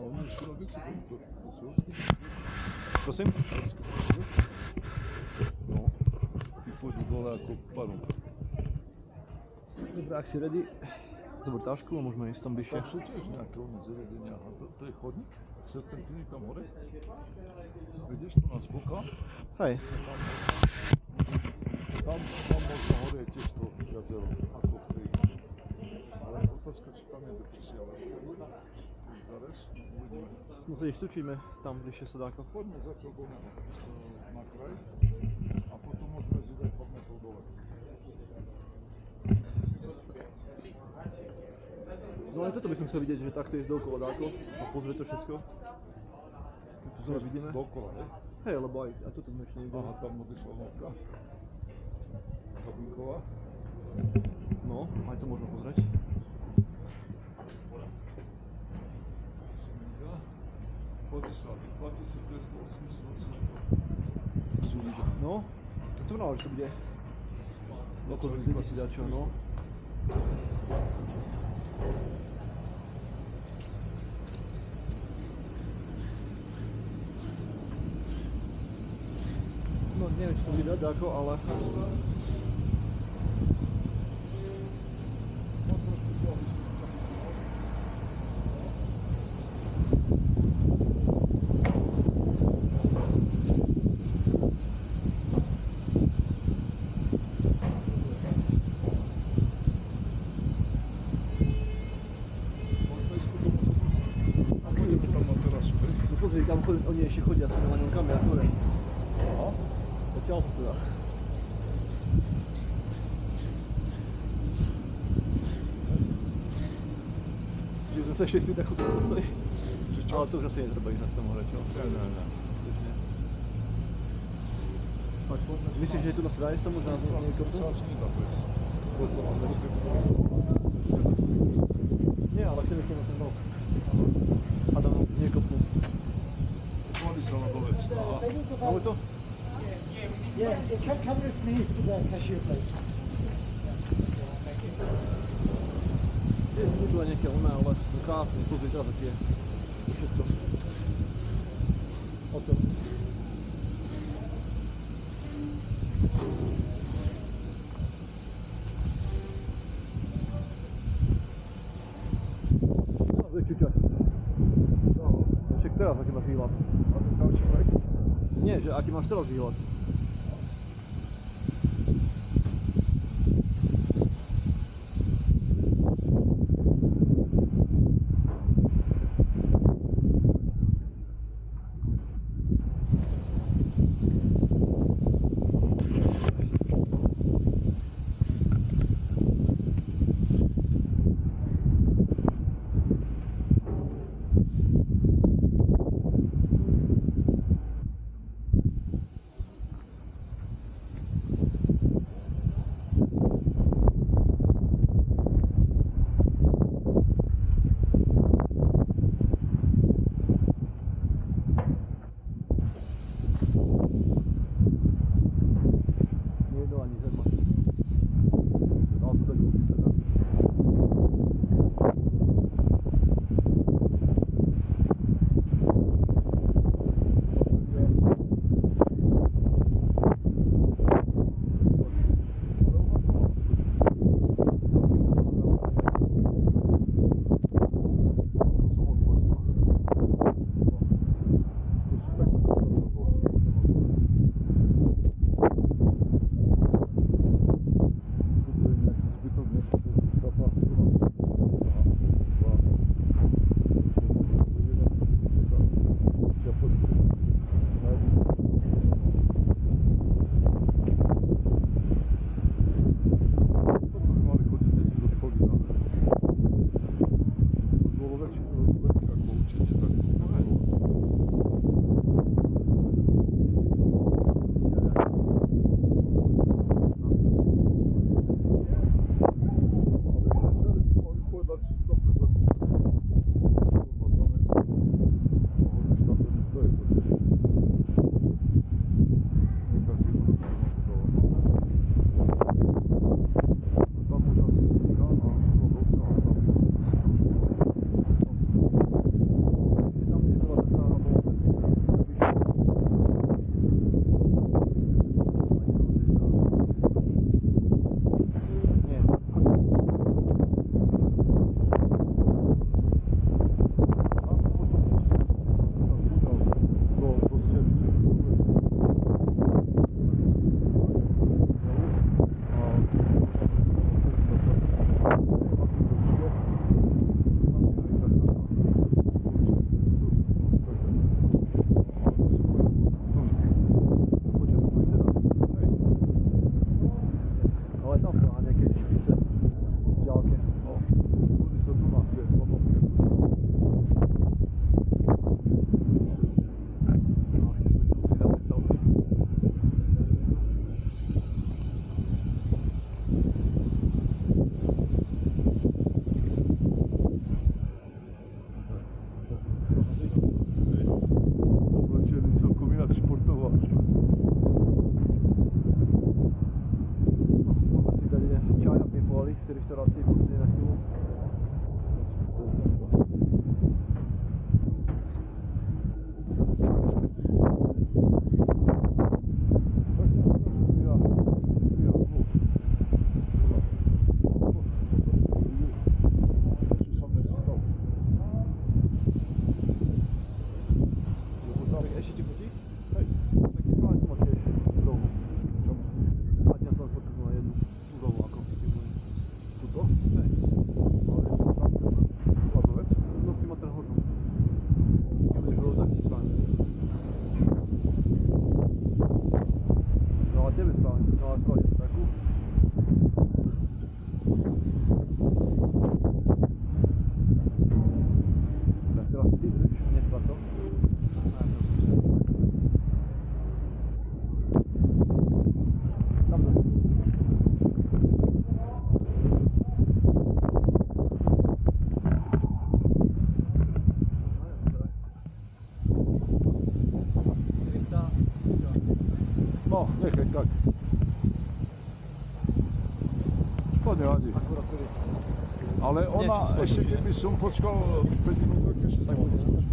oni si robili to Srbsku. Prosím? No. Ty pôjdu dole ako parom. Dobre, ak si ready, zober tášku a môžeme ísť tam bližšie. Tam sú tiež nejaké oni zariadenia. To je chodník, serpentíny tam hore. Vidíš to nás boka? Hej. Tam možno hore je tiež to jazero, ako v tej. Ale otázka, či tam je depresia, ale zarez, uvidíme. No sa štúčime tam bližšie Sadáko. Poďme zatiaľ do neho na kraj a potom môžeme ísť aj pár metrov dole. No aj toto by som chcel vidieť, že takto ísť dookola dáko a pozrieť to všetko. Tu zase vidíme. Dookola, hej? Hej, lebo aj toto sme ešte nevideli. Aha, tam odišla novka. Kabinková. No, aj to môžeme pozrieť. Svinga. 2288. Svinga. No, to som vrál, že to bude. Okolo 2000 dačo, no. No neviem, či to bude dať ako, ale... Pozri, tam oni ešte chodia s tým laňovkami a hore. Aha. Odtiaľ to sa dá. Čiže sme sa ešte spýtať, ako to sa dostali. Ale to už asi netreba ísť tam hore, čo? Ne. Myslíš, že tu sa dá ísť tomu, že nás niekam tu? Sa asi nedá prejsť. Nie, ale chcem ísť na ten rok. A tam nás niekopnú. Oni sa na dovec. Aha. Máme to? Yeah, come with me to the cashier place. Nie tu aj nejaké oné, ale krásne, pozri teraz tie všetko. Ocel. No, vyčuťať. Ešte teraz, aký máš výhľad? Nie, že aký máš teraz výhľad? pracovali v tej reštaurácii posledne na chvíľu. Ešte ti chodí? Hej. Tak si práve tu má tiež úrovu. Čom? Mať na tom fotku na jednu úrovu ako s tým môjim. Tuto? Hej. Ale tam hlavnú vec? No s tým má ten hodnú. Keď budeš robiť, tak ti spávam. No a tebe spávam. No a spravím takú. Tak teraz ty drž, nesla to. Tam to. No, nechaj tak. To nevadí. Ale ona, ešte keby som počkal 5 minút, tak ešte sa mohla skočiť.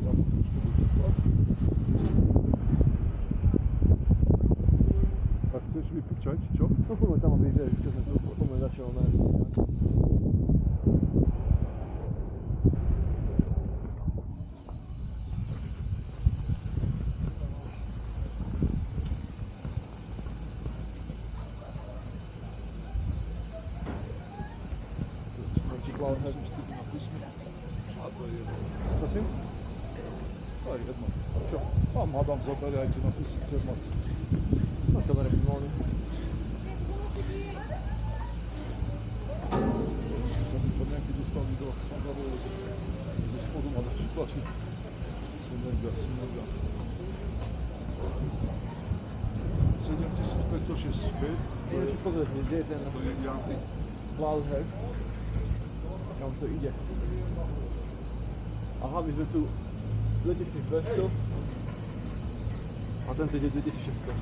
Ja mu trošku vypýtla. Tak chceš vypiť čaj, či čo? No poďme tam, aby vieš, keď sme tu potom začal na Musím s tým na písme. A to je jedno. Prosím? To je jedno. Čo? A madam zabere aj tie napisy z Cermat. No to beriem minimálne. Sa mi to nejaký dostali do Sandarovej. Zo spodu ma začít tlačiť. Synergia. 7506 feet. To je, Pozrieš mi, kde je ten to je Yankee. Cloud Head? Kam to ide? Aha, my sme tu 2200 a tento ide 2600.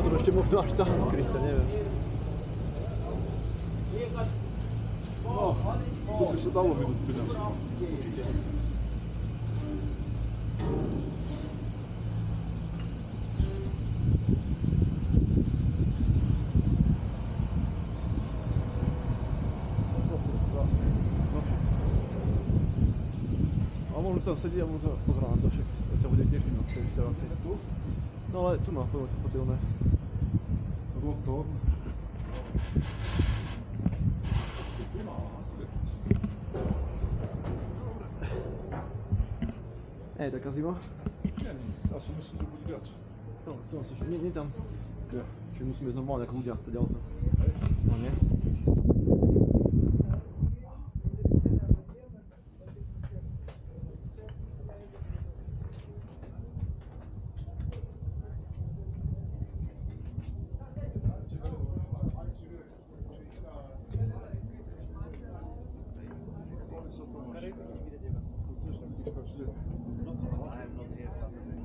Potom ešte možno až tam, Krista, neviem. No, to by sa dalo minúť peniazy. Určite. A mohli tam sedieť a možno pozerať na to, však to bude tiež iná z tej reštaurácie. No ale tu má potilné. Rotor. Ej, taká zima? Nie, ja som myslel, že bude viac. To asi, nie tam. Čiže musíme ísť normálne ako ľudia, teda auto. Hej. No nie?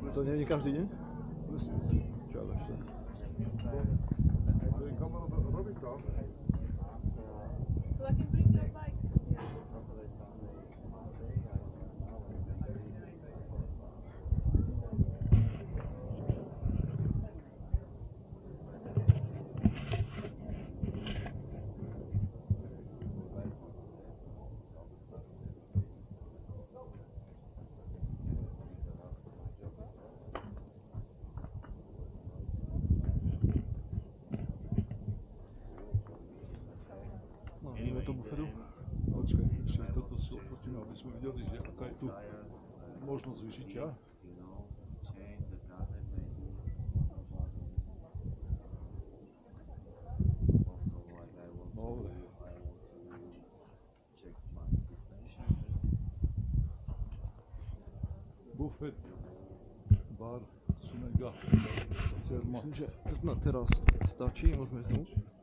To nie je každý deň? Čo ale ešte? To je kamera robí tam. So I can bring your bike. No, ideme do bufetu. Počkaj, ešte toto si ofotíme, aby sme videli, že aká je tu možnosť vyžitia. Dobre. Bufet, bar, Sunega, Cermat. Myslím, že na teraz stačí, môžeme ísť.